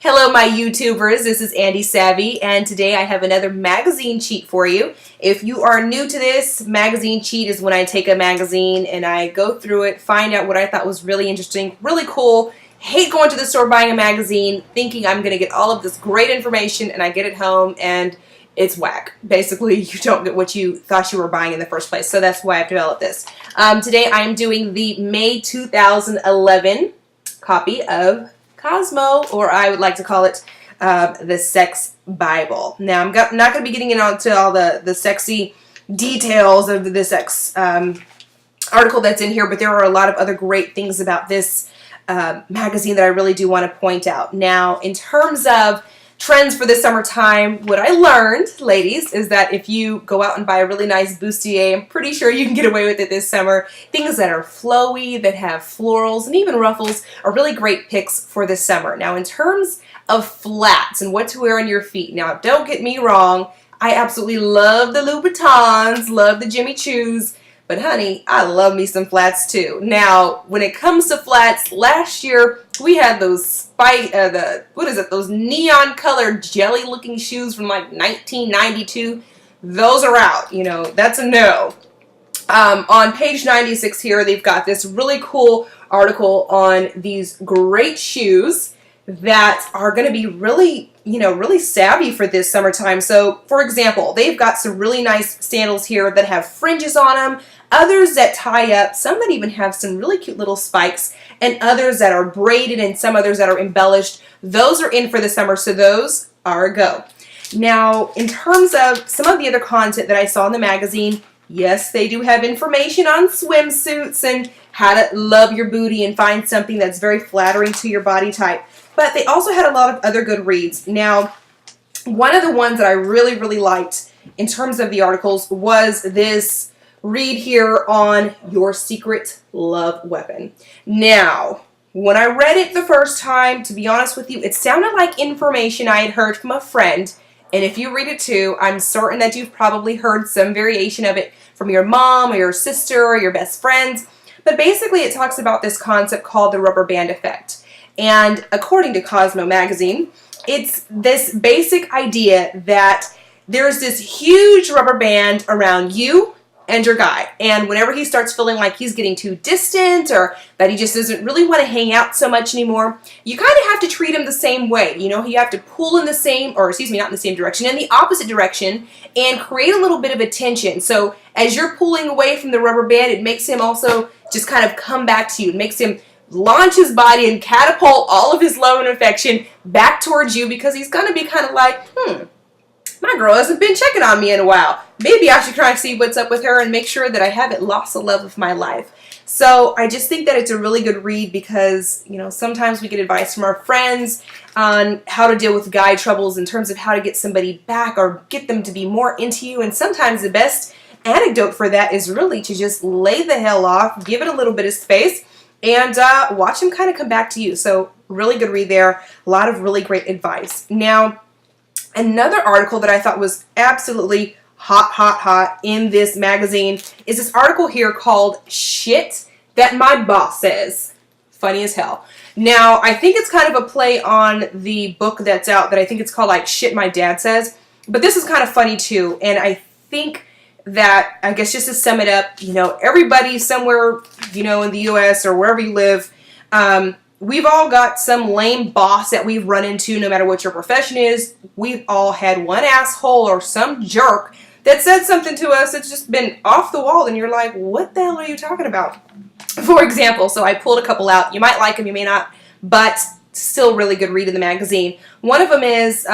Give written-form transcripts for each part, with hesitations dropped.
Hello my YouTubers, this is Andy Savvy, and today I have another magazine cheat for you. If you are new to this, magazine cheat is when I take a magazine and I go through it, find out what I thought was really interesting, really cool. Hate going to the store buying a magazine, thinking I'm going to get all of this great information, and I get it home and it's whack. Basically, you don't get what you thought you were buying in the first place, so that's why I've developed this. Today I'm doing the May 2011 copy of Cosmo, or I would like to call it the Sex Bible. Now, I'm not going to be getting into all the sexy details of the sex article that's in here, but there are a lot of other great things about this magazine that I really do want to point out. Now, in terms of trends for the summertime, what I learned, ladies, is that if you go out and buy a really nice bustier, I'm pretty sure you can get away with it this summer. Things that are flowy, that have florals, and even ruffles are really great picks for this summer. Now, in terms of flats and what to wear on your feet, now, don't get me wrong, I absolutely love the Louboutins, love the Jimmy Choos, but honey, I love me some flats too. Now, when it comes to flats, last year we had those those neon colored jelly looking shoes from like 1992. Those are out, you know, that's a no. On page 96 here, they've got this really cool article on these great shoes that are going to be really, really savvy for this summertime. So, for example, they've got some really nice sandals here that have fringes on them, others that tie up, some that even have some really cute little spikes, and others that are braided, and some others that are embellished. Those are in for the summer, so those are a go. Now, in terms of some of the other content that I saw in the magazine, yes, they do have information on swimsuits and how to love your booty and find something that's very flattering to your body type. But they also had a lot of other good reads. Now, one of the ones that I really, really liked in terms of the articles was this read here on your secret love weapon. Now, when I read it the first time, to be honest with you, it sounded like information I had heard from a friend. And if you read it too, I'm certain that you've probably heard some variation of it from your mom or your sister or your best friends. But basically, it talks about this concept called the rubber band effect. And according to Cosmo magazine, it's this basic idea that there's this huge rubber band around you and your guy. And whenever he starts feeling like he's getting too distant or that he just doesn't really want to hang out so much anymore, you kind of have to treat him the same way. You know, you have to pull in the same, or excuse me, not in the same direction, in the opposite direction, and create a little bit of a tension. So as you're pulling away from the rubber band, it makes him also just kind of come back to you. It makes him launch his body and catapult all of his love and affection back towards you, because he's going to be kind of like, my girl hasn't been checking on me in a while. Maybe I should try to see what's up with her and make sure that I haven't lost the love of my life. So I just think that it's a really good read because, sometimes we get advice from our friends on how to deal with guy troubles in terms of how to get somebody back or get them to be more into you. And sometimes the best antidote for that is really to just lay the hell off, give it a little bit of space, and watch him kind of come back to you. So really good read there. A lot of really great advice. Now, another article that I thought was absolutely hot in this magazine is this article here called Shit That My Boss Says. Funny as hell. Now, I think it's kind of a play on the book that's out that I think it's called like Shit My Dad Says. But this is kind of funny too. And I think that, I guess just to sum it up, everybody somewhere, in the U.S. or wherever you live, we've all got some lame boss that we've run into, no matter what your profession is. We've all had one asshole or some jerk that said something to us that's just been off the wall, and you're like, what the hell are you talking about? For example, so I pulled a couple out. You might like them, you may not, but still really good read in the magazine. One of them is,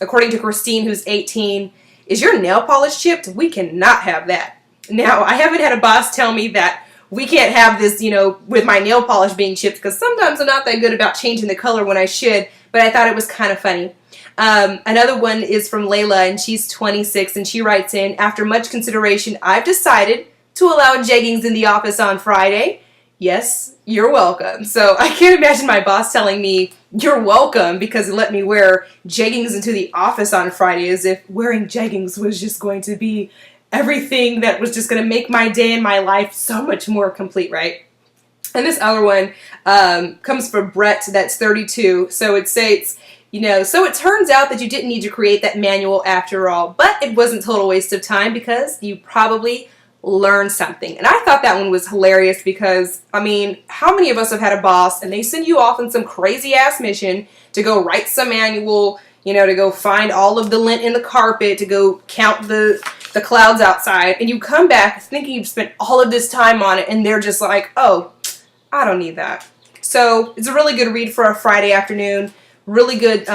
according to Christine, who's 18, is your nail polish chipped? We cannot have that. Now, I haven't had a boss tell me that we can't have this, with my nail polish being chipped, because sometimes I'm not that good about changing the color when I should, but I thought it was kind of funny. Another one is from Layla, and she's 26, and she writes in, after much consideration, I've decided to allow jeggings in the office on Friday. Yes, you're welcome. So I can't imagine my boss telling me, you're welcome, because it let me wear jeggings into the office on Friday, as if wearing jeggings was just going to be everything that was just going to make my day and my life so much more complete, right? And this other one comes from Brett, that's 32. So it states, so it turns out that you didn't need to create that manual after all, but it wasn't a total waste of time because you probably learned something. And I thought that one was hilarious because, I mean, how many of us have had a boss and they send you off on some crazy ass mission to go write some manual, to go find all of the lint in the carpet, to go count the clouds outside, and you come back thinking you've spent all of this time on it, and they're just like, oh, I don't need that. So it's a really good read for a Friday afternoon. Really good,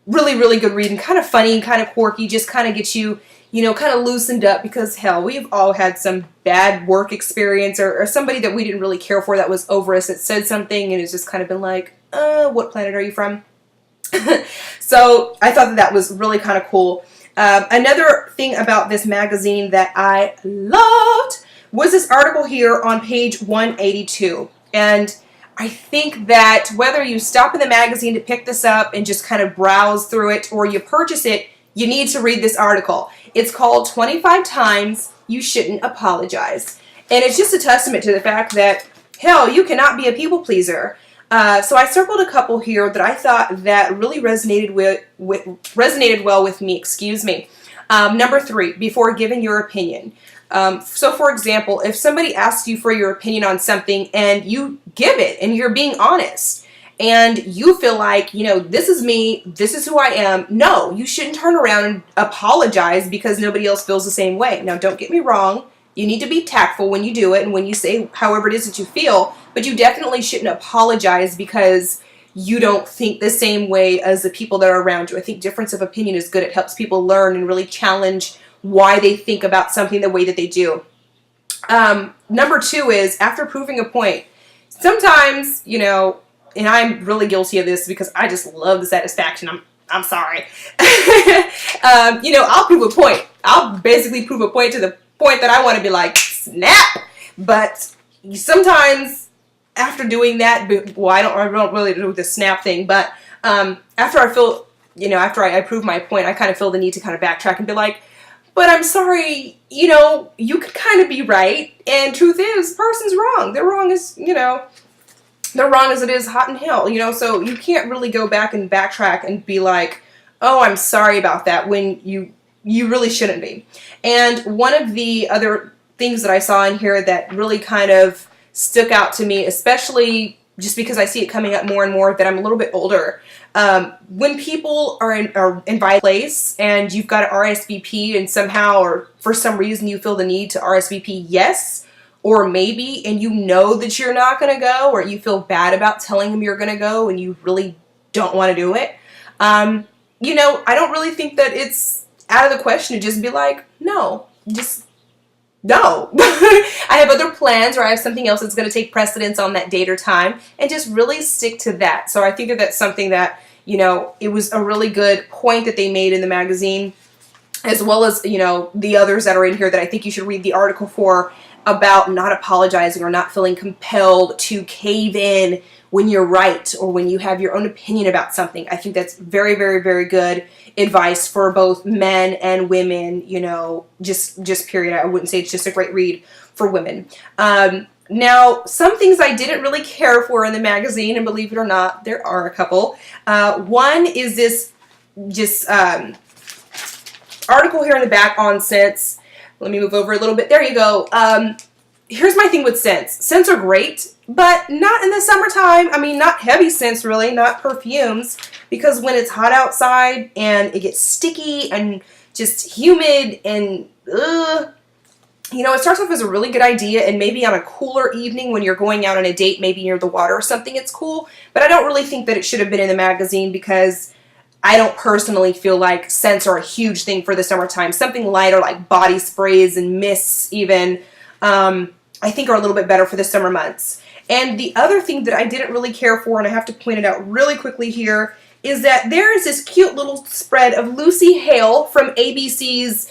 really good read, and kind of funny and kind of quirky. Just kind of gets you, kind of loosened up because, hell, we've all had some bad work experience or somebody that we didn't really care for that was over us that said something and it's just kind of been like, what planet are you from? So I thought that was really kind of cool. Another thing about this magazine that I loved was this article here on page 182. And I think that whether you stop in the magazine to pick this up and just kind of browse through it or you purchase it, you need to read this article. It's called 25 Times You Shouldn't Apologize. And it's just a testament to the fact that, hell, you cannot be a people pleaser. So I circled a couple here that I thought that really resonated well with me. Excuse me. Number 3, before giving your opinion. So for example, if somebody asks you for your opinion on something and you give it and you're being honest and you feel like, this is me, this is who I am. No, you shouldn't turn around and apologize because nobody else feels the same way. Now, don't get me wrong. You need to be tactful when you do it and when you say however it is that you feel, but you definitely shouldn't apologize because you don't think the same way as the people that are around you. I think difference of opinion is good. It helps people learn and really challenge why they think about something the way that they do. Number 2 is after proving a point. Sometimes, and I'm really guilty of this because I just love the satisfaction. I'm sorry. I'll prove a point. I'll basically prove a point to the point that I want to be like, snap. But sometimes after doing that, well, I don't really do the snap thing, but after I feel, after I prove my point, I kind of feel the need to kind of backtrack and be like, but I'm sorry, you could kind of be right, and truth is, the person's wrong. They're wrong as, they're wrong as it is hot in hell, so you can't really go back and backtrack and be like, oh, I'm sorry about that, when you really shouldn't be. And one of the other things that I saw in here that really kind of stuck out to me, especially just because I see it coming up more and more that I'm a little bit older, when people are invited to a place and you've got to RSVP and somehow or for some reason you feel the need to RSVP yes or maybe, and you know that you're not going to go, or you feel bad about telling them you're going to go and you really don't want to do it, I don't really think that it's out of the question to just be like, no, just no. I have other plans or I have something else that's going to take precedence on that date or time, and just really stick to that. So I think that that's something that, it was a really good point that they made in the magazine, as well as, the others that are in here that I think you should read the article for, about not apologizing or not feeling compelled to cave in when you're right or when you have your own opinion about something. I think that's very, very, very good advice for both men and women, just period. I wouldn't say it's just a great read for women. Now, some things I didn't really care for in the magazine, and believe it or not, there are a couple. One is this article here in the back on scents. Let me move over a little bit. There you go. Here's my thing with scents. Scents are great, but not in the summertime. I mean, not heavy scents really, not perfumes, because when it's hot outside and it gets sticky and just humid and it starts off as a really good idea, and maybe on a cooler evening when you're going out on a date, maybe near the water or something, it's cool. But I don't really think that it should have been in the magazine because I don't personally feel like scents are a huge thing for the summertime. Something lighter like body sprays and mists even, I think are a little bit better for the summer months. And the other thing that I didn't really care for, and I have to point it out really quickly here, is that there is this cute little spread of Lucy Hale from ABC's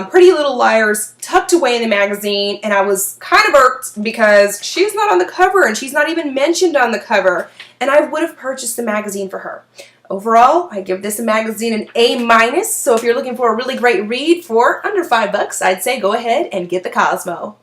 Pretty Little Liars tucked away in the magazine, and I was kind of irked because she's not on the cover and she's not even mentioned on the cover, and I would have purchased the magazine for her. Overall, I give this magazine an A-, so if you're looking for a really great read for under $5, I'd say go ahead and get the Cosmo.